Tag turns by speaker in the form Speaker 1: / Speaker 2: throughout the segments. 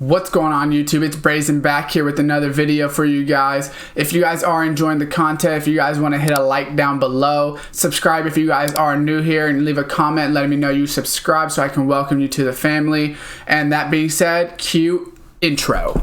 Speaker 1: What's going on YouTube? It's Brazen back here with another video for you guys. If you guys are enjoying the content, if you guys want to hit a like down below, subscribe if you guys are new here, and leave a comment letting me know you subscribe so I can welcome you to the family. And that being said, cue intro.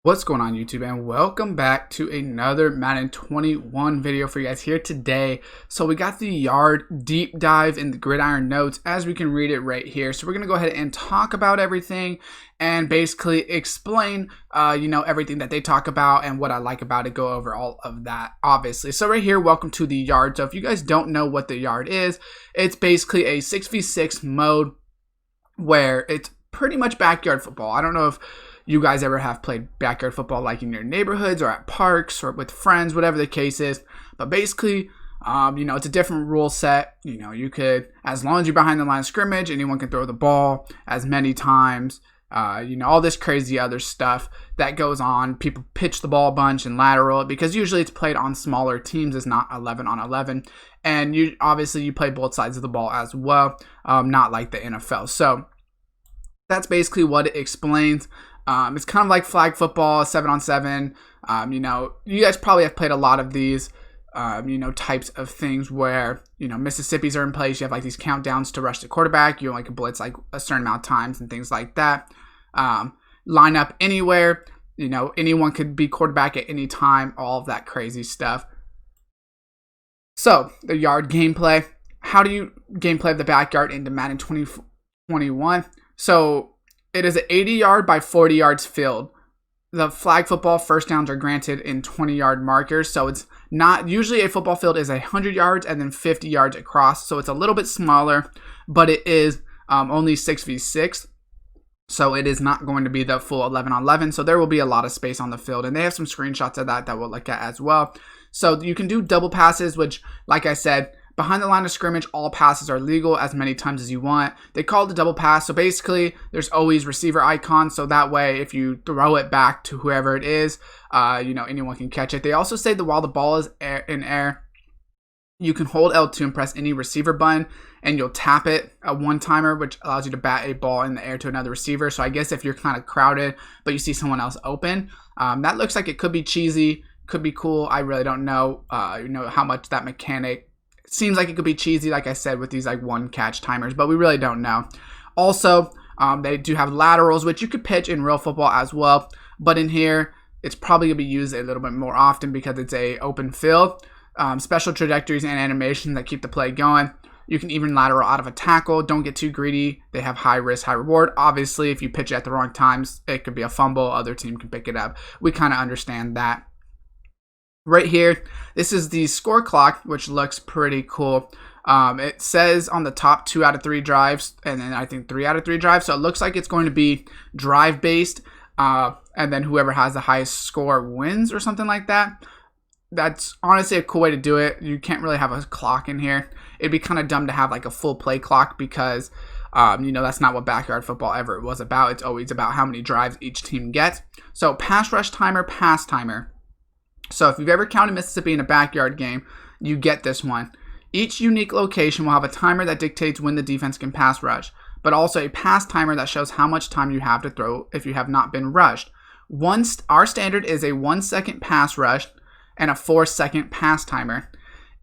Speaker 1: What's going on YouTube, and welcome back to another Madden 21 video for you guys here today. So we got the Yard deep dive in the gridiron notes, as we can read it right here. So we're going to go ahead and talk about everything and basically explain everything that they talk about and what I like about it, go over all of that obviously. So right here, welcome to the Yard. So if you guys don't know what the Yard is, it's basically a 6v6 mode where it's pretty much backyard football. I don't know if you guys ever have played backyard football like in your neighborhoods or at parks or with friends, whatever the case is. But basically, it's a different rule set. You could, as long as you're behind the line of scrimmage, anyone can throw the ball as many times. All this crazy other stuff that goes on. People pitch the ball a bunch and lateral it because usually it's played on smaller teams. It's not 11 on 11. And you play both sides of the ball as well, not like the NFL. So that's basically what it explains. It's kind of like flag football, 7-on-7. You guys probably have played a lot of these, types of things where, Mississippi's are in place. You have like these countdowns to rush the quarterback. You like a blitz like a certain amount of times and things like that. Line up anywhere. Anyone could be quarterback at any time. All of that crazy stuff. So the Yard gameplay. How do you gameplay the backyard into Madden 2021? So it is an 80-yard by 40 yards field. The flag football first downs are granted in 20-yard markers. So it's not, usually a football field is 100 yards and then 50 yards across. So it's a little bit smaller, but it is only 6v6. So it is not going to be the full 11-on-11. So there will be a lot of space on the field. And they have some screenshots of that we'll look at as well. So you can do double passes, which, like I said, behind the line of scrimmage, all passes are legal as many times as you want. They call it a double pass. So basically, there's always receiver icons. So that way, if you throw it back to whoever it is, anyone can catch it. They also say that while the ball is in air, you can hold L2 and press any receiver button, and you'll tap it a one-timer, which allows you to bat a ball in the air to another receiver. So I guess if you're kind of crowded, but you see someone else open, that looks like it could be cheesy, could be cool. I really don't know, how much that mechanic. Seems like it could be cheesy, like I said, with these like one catch timers, but we really don't know. Also, they do have laterals, which you could pitch in real football as well, but in here, it's probably going to be used a little bit more often because it's a open field. Special trajectories and animations that keep the play going. You can even lateral out of a tackle. Don't get too greedy. They have high risk, high reward. Obviously, if you pitch it at the wrong times, it could be a fumble. Other team can pick it up. We kind of understand that. Right here, this is the score clock, which looks pretty cool. It says on the top 2 out of 3 drives, and then I think 3 out of 3 drives. So it looks like it's going to be drive based, and then whoever has the highest score wins or something like that. That's honestly a cool way to do it. You can't really have a clock in here. It'd be kind of dumb to have like a full play clock because, that's not what backyard football ever was about. It's always about how many drives each team gets. So pass rush timer, pass timer. So if you've ever counted Mississippi in a backyard game, you get this one. Each unique location will have a timer that dictates when the defense can pass rush, but also a pass timer that shows how much time you have to throw if you have not been rushed. Our standard is a 1-second pass rush and a 4-second pass timer.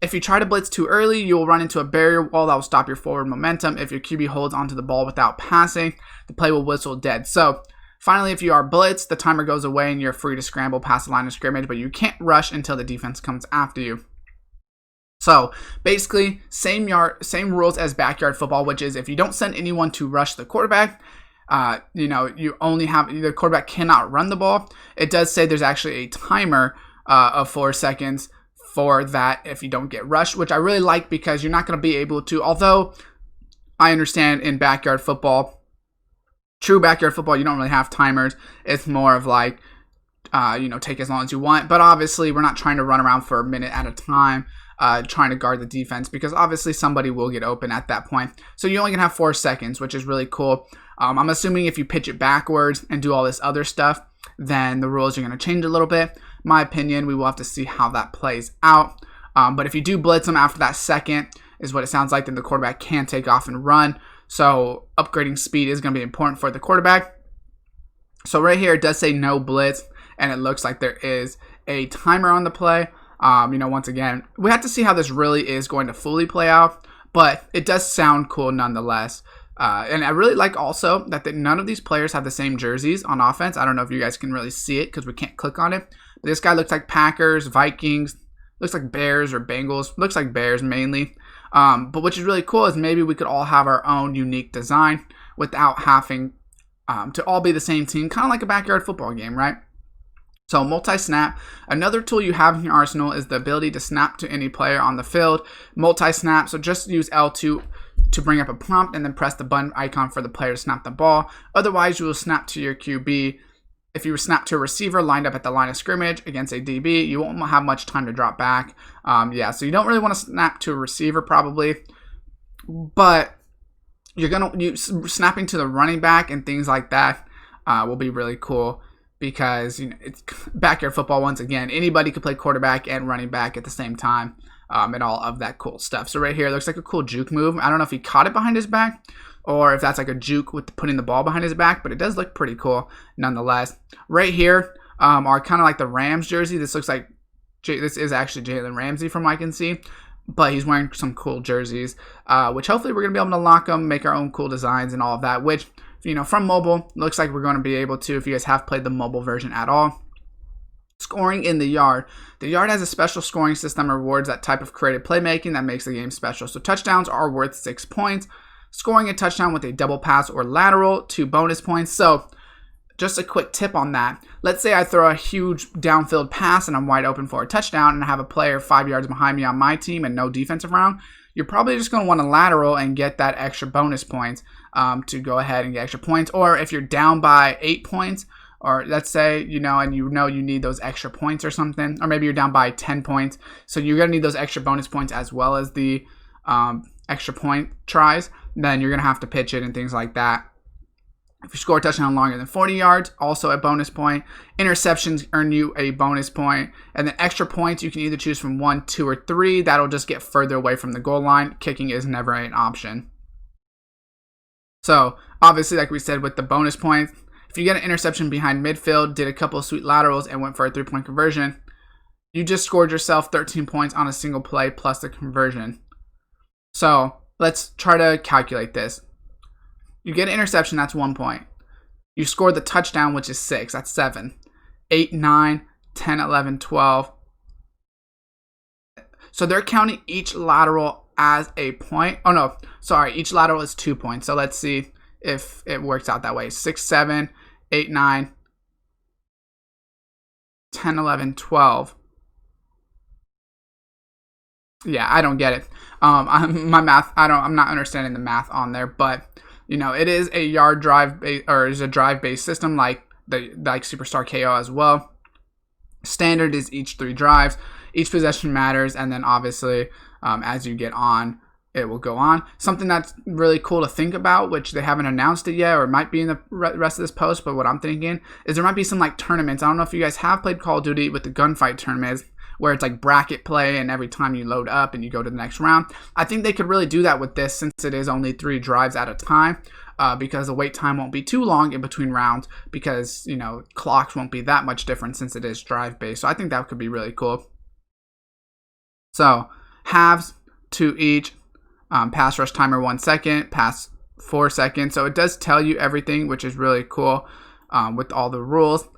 Speaker 1: If you try to blitz too early, you will run into a barrier wall that will stop your forward momentum. If your QB holds onto the ball without passing, the play will whistle dead. So finally, if you are blitzed, the timer goes away and you're free to scramble past the line of scrimmage, but you can't rush until the defense comes after you. So basically, same rules as backyard football, which is if you don't send anyone to rush the quarterback, you only have the quarterback cannot run the ball. It does say there's actually a timer of 4 seconds for that if you don't get rushed, which I really like because you're not going to be able to. Although I understand in backyard football. True backyard football, you don't really have timers. It's more of like, take as long as you want. But obviously, we're not trying to run around for a minute at a time, trying to guard the defense, because obviously somebody will get open at that point. So you only can have 4 seconds, which is really cool. I'm assuming if you pitch it backwards and do all this other stuff, then the rules are going to change a little bit. My opinion, we will have to see how that plays out. But if you do blitz them after that second, is what it sounds like, then the quarterback can take off and run. So upgrading speed is going to be important for the quarterback. So right here, it does say no blitz, and it looks like there is a timer on the play. Once again, we have to see how this really is going to fully play out, but it does sound cool nonetheless. And I really like also that none of these players have the same jerseys on offense. I don't know if you guys can really see it because we can't click on it. But this guy looks like Packers, Vikings, looks like Bears or Bengals, looks like Bears mainly. But which is really cool is maybe we could all have our own unique design without having to all be the same team, kind of like a backyard football game, right? So multi-snap, another tool you have in your arsenal is the ability to snap to any player on the field. Multi-snap, so just use L2 to bring up a prompt and then press the button icon for the player to snap the ball. Otherwise, you will snap to your QB. If you snap to a receiver lined up at the line of scrimmage against a DB, you won't have much time to drop back. So you don't really want to snap to a receiver probably, but snapping to the running back and things like that will be really cool. Because it's backyard football once again. Anybody could play quarterback and running back at the same time, and all of that cool stuff. So right here, it looks like a cool juke move. I don't know if he caught it behind his back or if that's like a juke with putting the ball behind his back, but it does look pretty cool nonetheless. Right here are kind of like the Rams jersey. This looks like this is actually Jalen Ramsey from what I can see, but he's wearing some cool jerseys, which hopefully we're gonna be able to lock them, make our own cool designs and all of that. Which from mobile, looks like we're going to be able to, if you guys have played the mobile version at all. Scoring in the Yard. The Yard has a special scoring system that rewards that type of creative playmaking that makes the game special. So touchdowns are worth 6 points. Scoring a touchdown with a double pass or lateral, 2 bonus points. So just a quick tip on that. Let's say I throw a huge downfield pass and I'm wide open for a touchdown and I have a player 5 yards behind me on my team and no defensive round. You're probably just going to want to lateral and get that extra bonus points to go ahead and get extra points. Or if you're down by 8 points, or let's say, you need those extra points or something, or maybe you're down by 10 points. So you're going to need those extra bonus points as well as the extra point tries. Then you're going to have to pitch it and things like that. If you score a touchdown longer than 40 yards, also a bonus point. Interceptions earn you a bonus point. And then extra points, you can either choose from 1, 2, or 3. That'll just get further away from the goal line. Kicking is never an option. So, obviously, like we said with the bonus points, if you get an interception behind midfield, did a couple of sweet laterals, and went for a 3-point conversion, you just scored yourself 13 points on a single play plus the conversion. So, let's try to calculate this. You get an interception, that's 1 point. You score the touchdown, which is 6, that's 7. 8, 9, 10, 11, 12. So they're counting each lateral as a point. Oh no, sorry, each lateral is 2 points. So let's see if it works out that way. 6, 7, 8, 9, 10, 11, 12. Yeah, I don't get it. I'm not understanding the math on there, but it is a yard drive or is a drive based system like Superstar KO as well. Standard is each 3 drives. Each possession matters, and then obviously as you get on, it will go on. Something that's really cool to think about, which they haven't announced it yet, or it might be in the rest of this post, but what I'm thinking is there might be some like tournaments. I don't know if you guys have played Call of Duty with the gunfight tournaments, where it's like bracket play and every time you load up and you go to the next round. I think they could really do that with this since it is only 3 drives at a time, because the wait time won't be too long in between rounds because, clocks won't be that much different since it is drive based. So I think that could be really cool. So halves to each, pass rush timer 1 second, pass 4 seconds. So it does tell you everything, which is really cool with all the rules.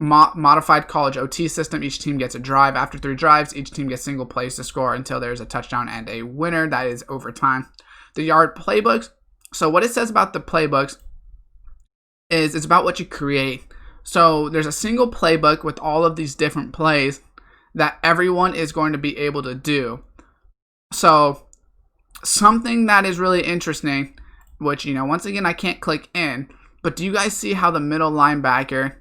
Speaker 1: Modified college OT system. Each team gets a drive. After 3 drives, each team gets single plays to score until there's a touchdown and a winner. That is overtime. The Yard Playbooks. So what it says about the playbooks is it's about what you create. So there's a single playbook with all of these different plays that everyone is going to be able to do. So something that is really interesting, which, once again, I can't click in, but do you guys see how the middle linebacker,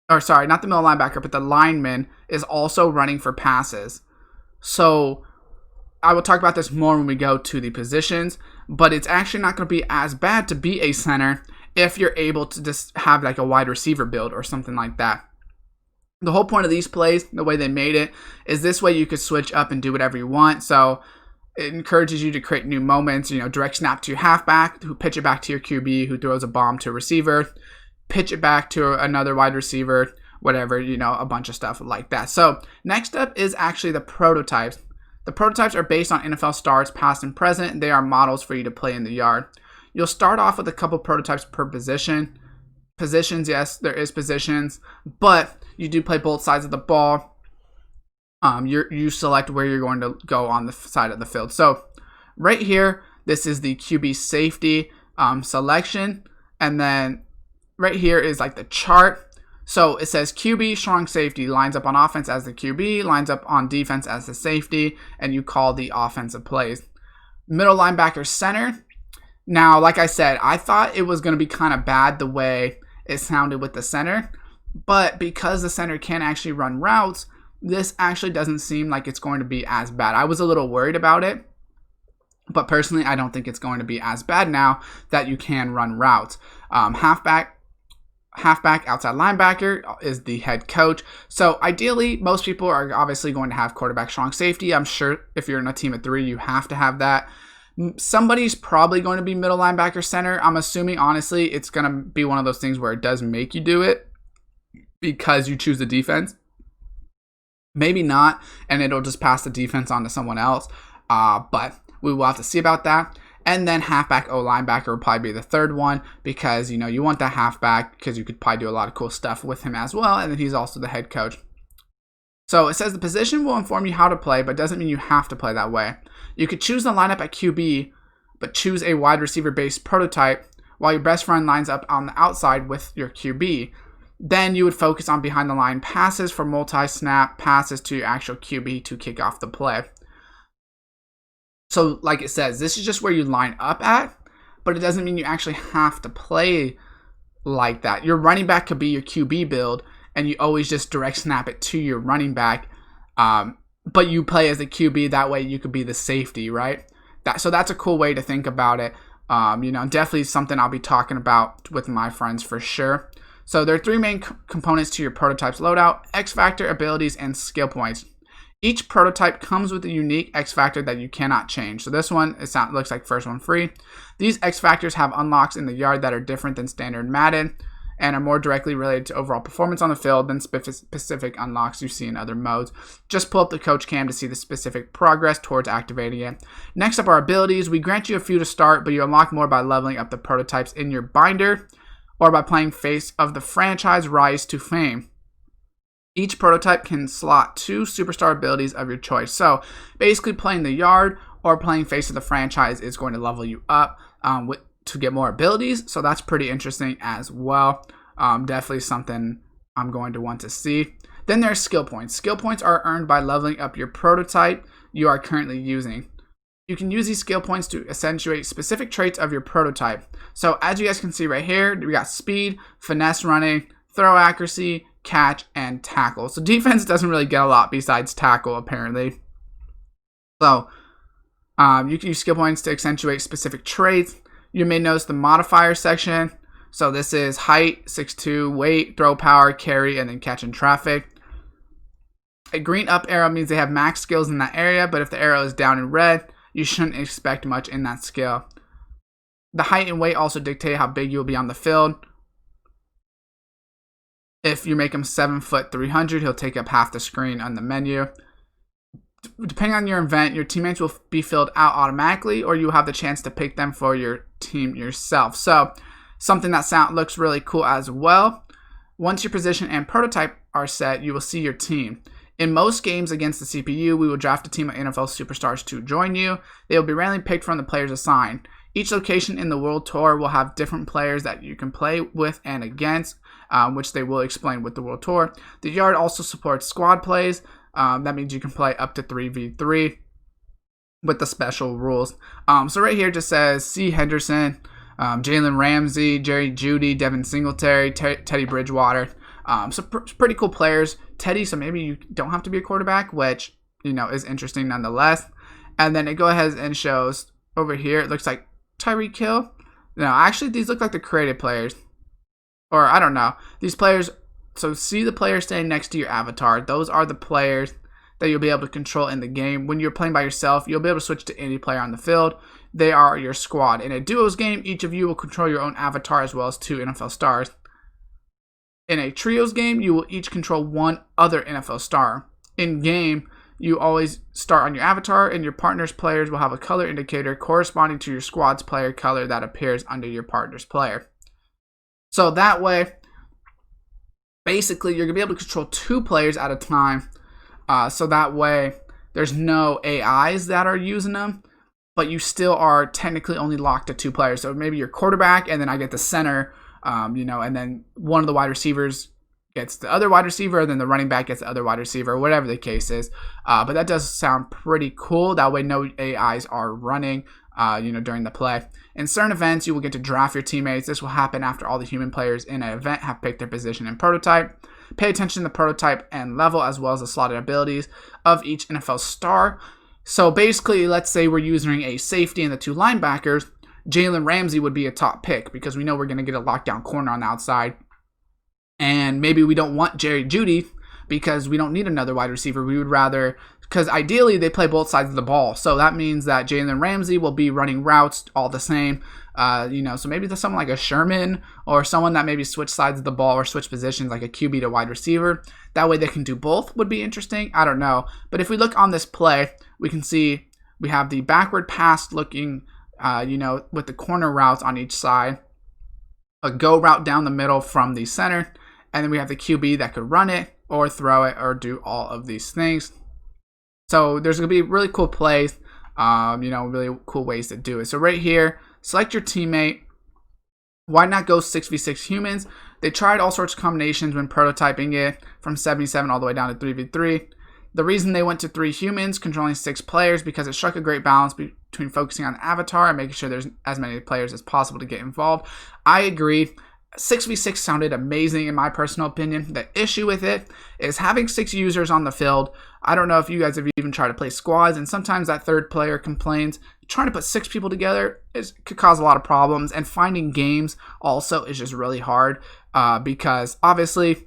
Speaker 1: or sorry, not the middle linebacker, but the lineman is also running for passes? So I will talk about this more when we go to the positions, but it's actually not going to be as bad to be a center if you're able to just have like a wide receiver build or something like that. The whole point of these plays, the way they made it, is this way you could switch up and do whatever you want. So it encourages you to create new moments, direct snap to your halfback, who pitch it back to your QB, who throws a bomb to a receiver, pitch it back to another wide receiver, whatever, a bunch of stuff like that. So next up is actually the prototypes. The prototypes are based on NFL stars, past and present. They are models for you to play in the yard. You'll start off with a couple prototypes per position. Positions, yes, there is positions, but you do play both sides of the ball. You select where you're going to go on the side of the field. So right here, this is the QB safety selection. And then right here is like the chart. So it says QB, strong safety, lines up on offense as the QB, lines up on defense as the safety, and you call the offensive plays. Middle linebacker, center. Now, like I said, I thought it was going to be kind of bad the way it sounded with the center, but because the center can actually run routes, this actually doesn't seem like it's going to be as bad. I was a little worried about it, but personally, I don't think it's going to be as bad now that you can run routes. Halfback, outside linebacker is the head coach. So ideally, most people are obviously going to have quarterback, strong safety. I'm sure if you're in a team of 3, you have to have that. Somebody's probably going to be middle linebacker, center. I'm assuming, honestly, it's going to be one of those things where it does make you do it because you choose the defense. Maybe not, and it'll just pass the defense on to someone else. But we will have to see about that. And then halfback, linebacker will probably be the third one because, you want that halfback because you could probably do a lot of cool stuff with him as well. And then he's also the head coach. So it says the position will inform you how to play, but doesn't mean you have to play that way. You could choose the lineup at QB, but choose a wide receiver-based prototype while your best friend lines up on the outside with your QB. Then you would focus on behind-the-line passes for multi-snap passes to your actual QB to kick off the play. So like it says, this is just where you line up at, but it doesn't mean you actually have to play like that. Your running back could be your QB build, and you always just direct snap it to your running back, but you play as the QB. That way you could be the safety, right? So that's a cool way to think about it. Definitely something I'll be talking about with my friends for sure. So there are 3 main components to your prototype's loadout: X Factor, abilities, and skill points. Each prototype comes with a unique X Factor that you cannot change. So this one, looks like first one free. These X Factors have unlocks in the yard that are different than standard Madden and are more directly related to overall performance on the field than specific unlocks you see in other modes. Just pull up the coach cam to see the specific progress towards activating it. Next up are abilities. We grant you a few to start, but you unlock more by leveling up the prototypes in your binder or by playing Face of the Franchise Rise to Fame. Each prototype can slot 2 superstar abilities of your choice. So basically playing the yard or playing Face of the Franchise is going to level you up to get more abilities. So that's pretty interesting as well. Definitely something I'm going to want to see. Then there's skill points. Skill points are earned by leveling up your prototype you are currently using. You can use these skill points to accentuate specific traits of your prototype. So as you guys can see right here, we got speed, finesse running, throw accuracy, catch, and tackle. So defense doesn't really get a lot besides tackle, apparently. So you can use skill points to accentuate specific traits. You may notice the modifier section. So this is height, 6'2", weight, throw power, carry, and then catch in traffic. A green up arrow means they have max skills in that area, but if the arrow is down in red, you shouldn't expect much in that skill. The height and weight also dictate how big you'll be on the field. If you make him 7 foot 300, he'll take up half the screen on the menu. Depending on your event, your teammates will be filled out automatically, or you have the chance to pick them for your team yourself. So something that looks really cool as well. Once your position and prototype are set, you will see your team. In most games against the CPU, we will draft a team of NFL superstars to join you. They will be randomly picked from the players assigned. Each location in the World Tour will have different players that you can play with and against, which they will explain with the World Tour. The Yard also supports squad plays. That means you can play up to 3v3 with the special rules. So right here it just says C. Henderson, Jalen Ramsey, Jerry Jeudy, Devin Singletary, Teddy Bridgewater. So pretty cool players. Teddy, so maybe you don't have to be a quarterback, which, is interesting nonetheless. And then it goes ahead and shows over here, it looks like Tyreek Hill. No, actually, these look like the created players. Or, I don't know. These players So see the players standing next to your avatar. Those are the players that you'll be able to control in the game. When you're playing by yourself, you'll be able to switch to any player on the field. They are your squad. In a duos game, each of you will control your own avatar as well as 2 NFL stars. In a trios game, you will each control 1 other NFL star. In game, you always start on your avatar, and your partner's players will have a color indicator corresponding to your squad's player color that appears under your partner's player. So that way, basically, you're going to be able to control 2 players at a time. So that way, there's no AIs that are using them, but you still are technically only locked to 2 players. So maybe your quarterback, and then I get the center, and then one of the wide receivers gets the other wide receiver, and then the running back gets the other wide receiver, whatever the case is. But that does sound pretty cool. That way no AIs are running, during the play. In certain events, you will get to draft your teammates. This will happen after all the human players in an event have picked their position and prototype. Pay attention to the prototype and level as well as the slotted abilities of each NFL star. So basically, let's say we're using a safety and the 2 linebackers. Jalen Ramsey would be a top pick because we know we're going to get a lockdown corner on the outside. And maybe we don't want Jerry Jeudy because we don't need another wide receiver. We would rather, because ideally they play both sides of the ball. So that means that Jalen Ramsey will be running routes all the same. So maybe there's someone like a Sherman or someone that maybe switch sides of the ball or switch positions like a QB to wide receiver. That way they can do both would be interesting. I don't know. But if we look on this play, we can see we have the backward pass looking, with the corner routes on each side. A go route down the middle from the center. And then we have the QB that could run it or throw it or do all of these things. So there's going to be really cool plays, really cool ways to do it. So right here, select your teammate. Why not go 6v6 humans? They tried all sorts of combinations when prototyping it from 77 all the way down to 3v3. The reason they went to 3 humans controlling 6 players because it struck a great balance between focusing on the avatar and making sure there's as many players as possible to get involved. I agree. 6v6 sounded amazing in my personal opinion. The issue with it is having 6 users on the field. I don't know if you guys have even tried to play squads, and sometimes that third player complains. Trying to put 6 people together could cause a lot of problems, and finding games also is just really hard because obviously,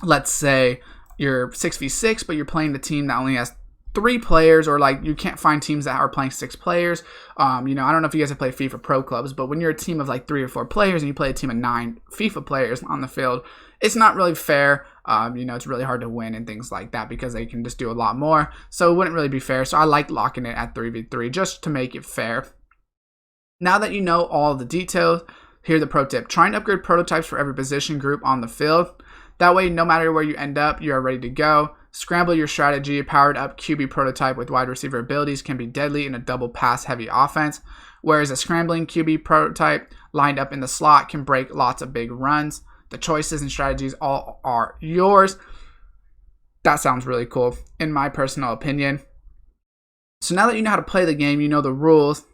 Speaker 1: let's say you're 6v6, but you're playing the team that only has 3 players, or like you can't find teams that are playing 6 players. I don't know if you guys have played FIFA Pro Clubs, but when you're a team of like 3 or 4 players and you play a team of 9 FIFA players on the field, it's not really fair. It's really hard to win and things like that because they can just do a lot more. So it wouldn't really be fair. So I like locking it at 3v3 just to make it fair. Now that you know all the details, here's the pro tip. Try and upgrade prototypes for every position group on the field. That way, no matter where you end up, you are ready to go. Scramble your strategy. A powered up QB prototype with wide receiver abilities can be deadly in a double pass heavy offense, whereas a scrambling QB prototype lined up in the slot can break lots of big runs. The choices and strategies all are yours. That sounds really cool, in my personal opinion. So now that you know how to play the game, you know the rules.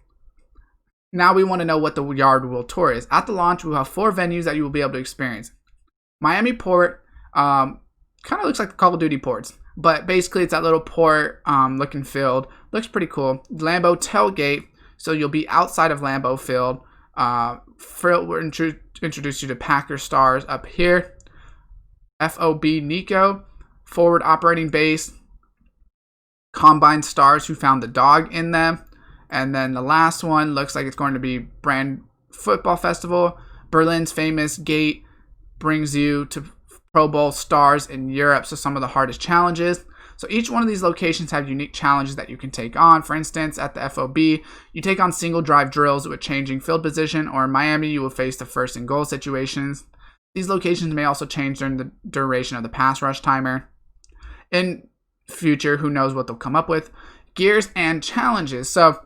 Speaker 1: Now we want to know what the Yard World Tour is. At the launch, we'll have 4 venues that you will be able to experience. Miami Port, kind of looks like the Call of Duty ports, but basically it's that little port looking field. Looks pretty cool. Lambeau Tailgate, so you'll be outside of Lambeau Field. We'll introduce you to Packer Stars up here. FOB Nico, Forward Operating Base. Combine Stars, who found the dog in them. And then the last one looks like it's going to be Brand Football Festival. Berlin's famous gate brings you to Pro Bowl stars in Europe, so some of the hardest challenges. So each one of these locations have unique challenges that you can take on. For instance, at the FOB, you take on single drive drills with changing field position, or in Miami, you will face the first and goal situations. These locations may also change during the duration of the pass rush timer. In future, who knows what they'll come up with. Gears and challenges. So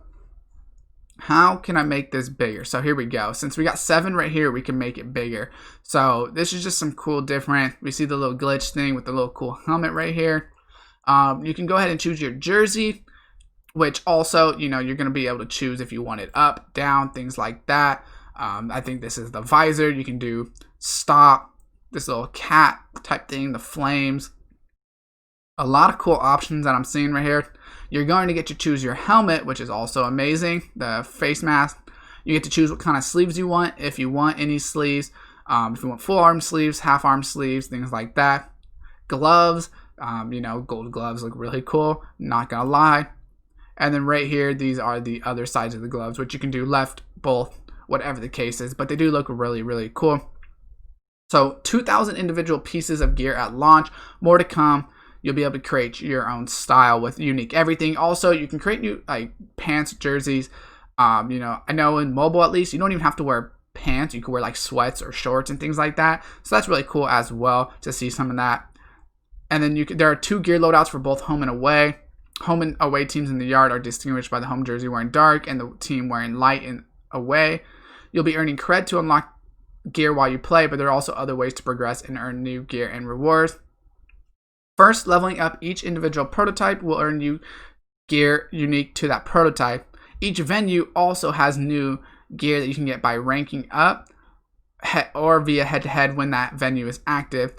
Speaker 1: how can I make this bigger? So here we go. Since we got 7 right here, we can make it bigger. So this is just some cool different. We see the little glitch thing with the little cool helmet right here. You can go ahead and choose your jersey, which also, you're going to be able to choose if you want it up, down, things like that. I think this is the visor. You can do stop, this little cat type thing, the flames. A lot of cool options that I'm seeing right here. You're going to get to choose your helmet, which is also amazing. The face mask. You get to choose what kind of sleeves you want, if you want any sleeves. If you want full arm sleeves, half arm sleeves, things like that. Gloves, gold gloves look really cool, not gonna lie. And then right here, these are the other sides of the gloves, which you can do left, both, whatever the case is, but they do look really, really cool. So 2,000 individual pieces of gear at launch, more to come. You'll be able to create your own style with unique everything. Also, you can create new like pants, jerseys. I know in mobile at least, you don't even have to wear pants. You can wear like sweats or shorts and things like that. So that's really cool as well to see some of that. And then there are 2 gear loadouts for both home and away. Home and away teams in the yard are distinguished by the home jersey wearing dark and the team wearing light and away. You'll be earning cred to unlock gear while you play, but there are also other ways to progress and earn new gear and rewards. First, leveling up each individual prototype will earn you gear unique to that prototype. Each venue also has new gear that you can get by ranking up or via head-to-head when that venue is active.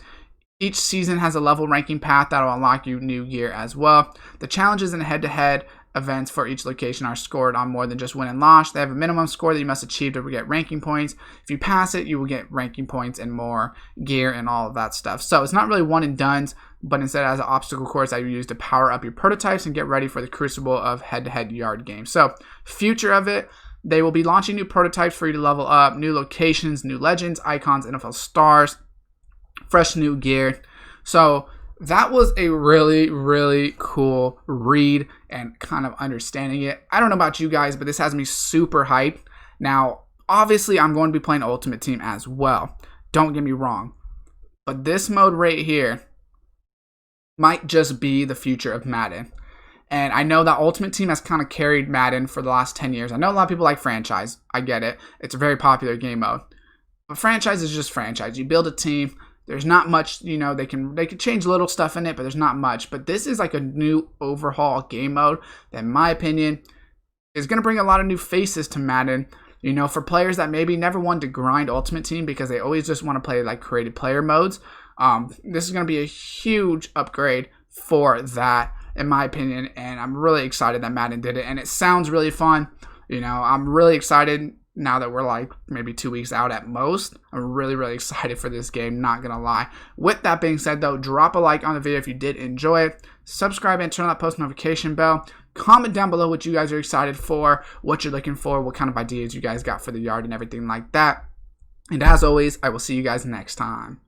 Speaker 1: Each season has a level ranking path that will unlock you new gear as well. The challenges in head-to-head events for each location are scored on more than just win and loss. They have a minimum score that you must achieve to get ranking points. If you pass it, you will get ranking points and more gear and all of that stuff. So it's not really one and dones, but instead as an obstacle course that you use to power up your prototypes and get ready for the crucible of head-to-head yard games. So future of it, they will be launching new prototypes for you to level up, new locations, new legends, icons, NFL stars, fresh new gear. So that was a really, really cool read and kind of understanding it. I don't know about you guys, but this has me super hyped. Now, obviously, I'm going to be playing Ultimate Team as well. Don't get me wrong. But this mode right here might just be the future of Madden. And I know that Ultimate Team has kind of carried Madden for the last 10 years. I know a lot of people like franchise. I get it. It's a very popular game mode. But franchise is just franchise. You build a team. There's not much, they can change little stuff in it, but there's not much. But this is like a new overhaul game mode that, in my opinion, is going to bring a lot of new faces to Madden. For players that maybe never wanted to grind Ultimate Team because they always just want to play like created player modes. This is going to be a huge upgrade for that, in my opinion. And I'm really excited that Madden did it. And it sounds really fun. I'm really excited. Now that we're like maybe 2 weeks out at most, I'm really, really excited for this game, not gonna lie. With that being said though, drop a like on the video if you did enjoy it. Subscribe and turn on that post notification bell. Comment down below what you guys are excited for, what you're looking for, what kind of ideas you guys got for the yard and everything like that. And as always, I will see you guys next time.